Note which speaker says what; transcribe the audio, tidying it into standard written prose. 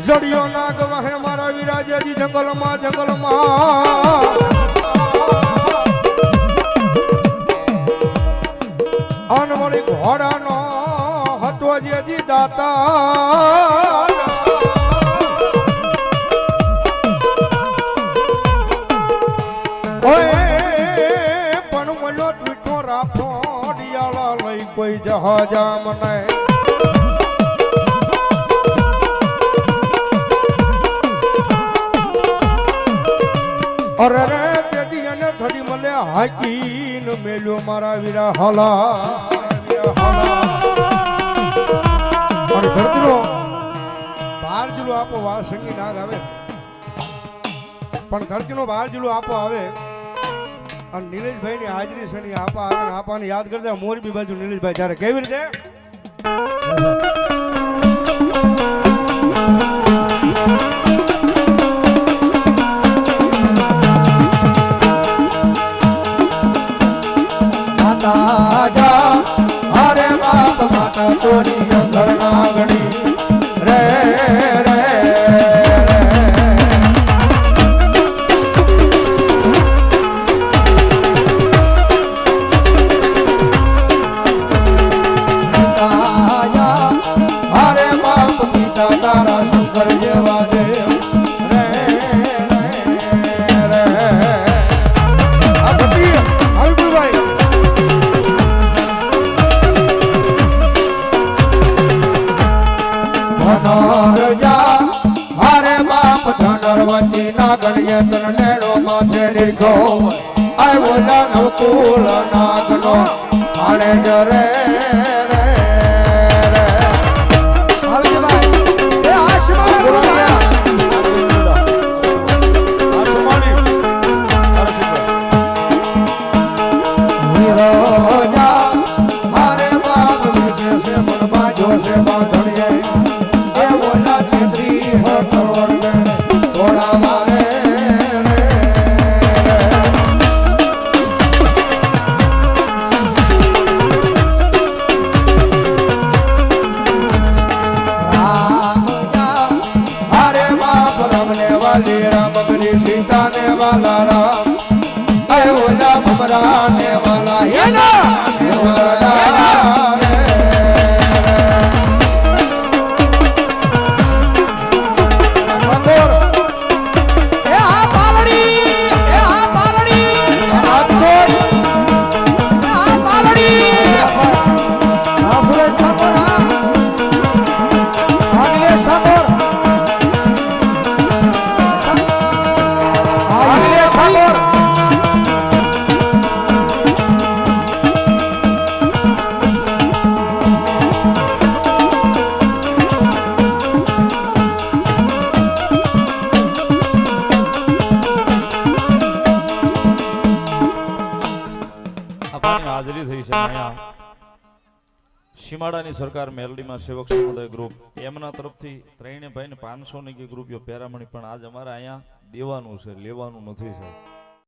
Speaker 1: જડિયો નાગ વહે મારા વિરાજજી જંગલમાં જંગલમાં અનવળી ઘોડાનો હતો જેજી દાતા પણ મળ્યો ટ્વીટો રાખો ડિયાળા લઈ કોઈ જહાજા મને અરે રે પેટી અને થડી મને હાકીન મેલ્યો મારા વીરા હલા અને ધરતીનો બાર જુલો આપો વા સંગી નાગ આવે પણ ધરતીનો બાર જુલો આપો આવે અને નીલેશભાઈ ની હાજરી છે ની આપા આવે આપાને યાદ કરતા મોરબી બાજુ નીલેશભાઈ જ્યારે કેવી રીતે
Speaker 2: અરે બાપ માતા તોરી અંગર નાગણી રે રે અરે બાપ પિતા તારા શંકર જેવા દેવ રે રે
Speaker 1: આ ભતી આવી ભાઈ
Speaker 2: ધનરજા હરે બાપ ધનરવતી નાગણ્ય તન નેડો માથે લીધો આવ્યો નવકુલ નાગનો આણે જરે રે રે આવજે ભાઈ એ આશીર્વાદ બોલ્યા હીરોજા હરે બાપ વિજય સે મન બાજો સે બાંધણીએ सीता ने वाला राम अय ओला भमरा ने वाला ये ना
Speaker 3: હાજરી થઈ છે અહીંયા સીમાડાની સરકાર મેલડીમાં સેવક સમુદાય ગ્રુપ એમના તરફથી ત્રણે ભાઈને 500 ની ગ્રુપ પેરામણી પણ આજ અમારે અહીંયા દેવાનું છે લેવાનું નથી સાહેબ